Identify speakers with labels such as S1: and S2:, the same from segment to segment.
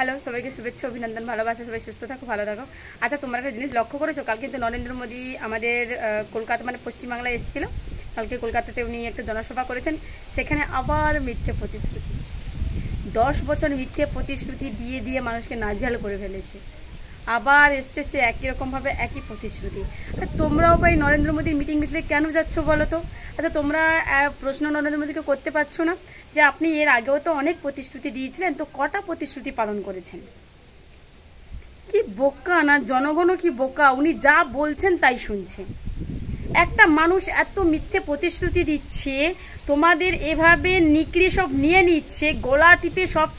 S1: Hello, সবাইকে শুভেচ্ছা, অভিনন্দন, ভালোবাসা। সবাই সুস্থ থাকো, ভালো থাকো। আচ্ছা, তোমরা একটা জিনিস লক্ষ্য করেছো, কাল কিন্তু নরেন্দ্র মোদী আমাদের কলকাতা মানে পশ্চিমবাংলায় এসেছিল। কালকে কলকাতাতে উনি একটা জনসভা করেছেন। সেখানে আবার মিথ্যে প্রতিশ্রুতি, 10 বছর মিথ্যে প্রতিশ্রুতি দিয়ে দিয়ে মানুষকে নাজেহাল করে ফেলেছে। আবার এসছে সে একই রকমভাবে একই প্রতিশ্রুতি। তোমরাও ভাই নরেন্দ্র মোদীর মিটিং মিছিলে কেন যাচ্ছ বলো তো? আচ্ছা, তোমরা প্রশ্ন নরেন্দ্র মোদীকে করতে পারছো না যে আপনি এর আগেও তো অনেক প্রতিশ্রুতি দিয়েছিলেন, তো কটা প্রতিশ্রুতি পালন করেছেন? কি বোকা না, জনগণও কি বোকা, উনি যা বলছেন তাই শুনছে। একটা মানুষ এত মিথ্যে প্রতিশ্রুতি দিচ্ছে, তোমাদের এভাবে নিকড়ে সব নিয়ে নিচ্ছে, গলা টিপে সব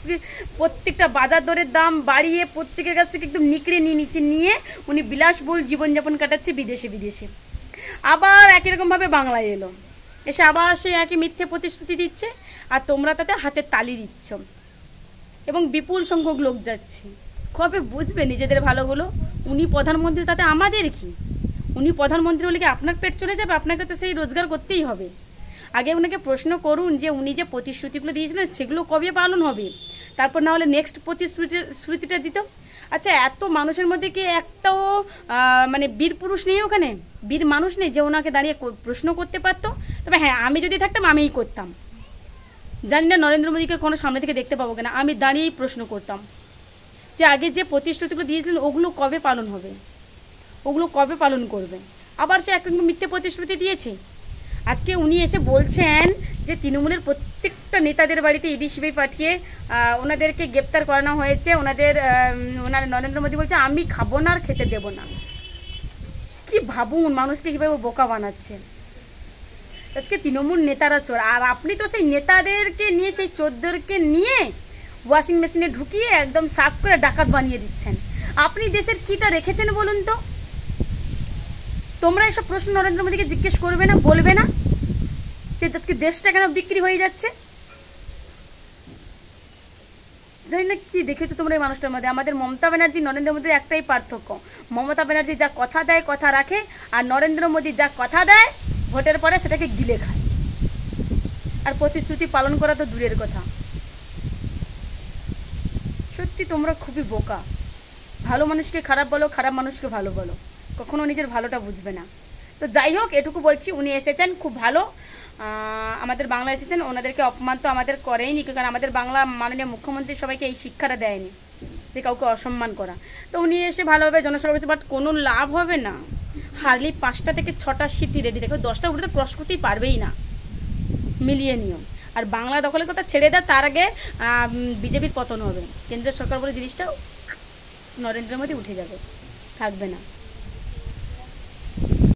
S1: প্রত্যেকটা বাজার দরের দাম বাড়িয়ে প্রত্যেকের কাছ থেকে একদম নিকড়ে নিয়ে নিচ্ছে, নিয়ে উনি বিলাসবহুল জীবনযাপন কাটাচ্ছে বিদেশে বিদেশে। আবার একই রকমভাবে বাংলায় এলো, এসে আবার সে একই মিথ্যে প্রতিশ্রুতি দিচ্ছে, আর তোমরা তাতে হাতের তালি দিচ্ছ এবং বিপুল সংখ্যক লোক যাচ্ছে। কবে বুঝবে নিজেদের ভালোগুলো? উনি প্রধানমন্ত্রী, তাতে আমাদের কি? উনি প্রধানমন্ত্রী হলে কি আপনার পেট চলে যাবে? আপনাকে তো সেই রোজগার করতেই হবে। আগে ওনাকে প্রশ্ন করুন যে উনি যে প্রতিশ্রুতিগুলো দিয়েছিলেন সেগুলো কবে পালন হবে, তারপর না হলে নেক্সট প্রতিশ্রুতিটা দিত। আচ্ছা, এত মানুষের মধ্যে কি একটাও মানে বীর পুরুষ নেই, ওখানে বীর মানুষ নেই যে ওনাকে দাঁড়িয়ে প্রশ্ন করতে পারতো? তবে হ্যাঁ, আমি যদি থাকতাম আমিই করতাম। জানি না নরেন্দ্র মোদীকে কোনো সামনে থেকে দেখতে পাবো কিনা, আমি দাঁড়িয়েই প্রশ্ন করতাম যে আগে যে প্রতিশ্রুতিগুলো দিয়েছিলেন ওগুলো কবে পালন হবে, ওগুলো কবে পালন করবে? আবার সে এক মিথ্যে প্রতিশ্রুতি দিয়েছে। আজকে উনি এসে বলছেন যে তৃণমূলের প্রত্যেকটা নেতাদের বাড়িতে ইডি সিবিআই পাঠিয়ে ওনাদেরকে গ্রেপ্তার করানো হয়েছে। ওনার নরেন্দ্র মোদী বলছে আমি খাবো না আর খেতে দেবো না। কি ভাবুন, মানুষকে কীভাবে বোকা বানাচ্ছে। আজকে তৃণমূল নেতারা চোর, আর আপনি তো সেই নেতাদেরকে নিয়ে, সেই চোরদেরকে নিয়ে ওয়াশিং মেশিনে ঢুকিয়ে একদম সাফ করে ডাকাত বানিয়ে দিচ্ছেন। আপনি দেশের কিটা রেখেছেন বলুন তো? তোমরা এসব প্রশ্ন নরেন্দ্র মোদীকে জিজ্ঞেস করবে না, বলবে না যে আজকে দেশটা কেন বিক্রি হয়ে যাচ্ছে? জানি না কি দেখেছো তোমরা এই মানুষটার মধ্যে। আমাদের মমতা ব্যানার্জি নরেন্দ্র মোদীর একটাই পার্থক্য, মমতা ব্যানার্জি যা কথা দেয় কথা রাখে, আর নরেন্দ্র মোদী যা কথা দেয় ভোটের পরে সেটাকে গিলে খায়। আর প্রতিশ্রুতি পালন করা তো দূরের কথা। সত্যি তোমরা খুবই বোকা। ভালো মানুষকে খারাপ বলো, খারাপ মানুষকে ভালো বলো, কখনো নিজের ভালোটা বুঝবে না। তো যাই হোক, এটুকু বলছি, উনি এসেছেন খুব ভালো, আমাদের বাংলা এসেছেন। ওনাদেরকে অপমান তো আমাদের করেইনি, কারণ আমাদের বাংলা মাননীয় মুখ্যমন্ত্রী সবাইকে এই শিক্ষাটা দেয়নি যে কাউকে অসম্মান করা। তো উনি এসে ভালোভাবে জনসভা করেছে, বাট কোনো লাভ হবে না। হার্ডলি 5টা থেকে 6টা সিটই রেডি দেখো, 10টা উপরে তো ক্রস করতেই পারবেই না, মিলিয়ে নিও। আর বাংলা দখলের কথা ছেড়ে দেয়, তার আগে বিজেপির পতন হবে। কেন্দ্রীয় সরকার বলে জিনিসটা নরেন্দ্র মোদী উঠে যাবে, থাকবে না।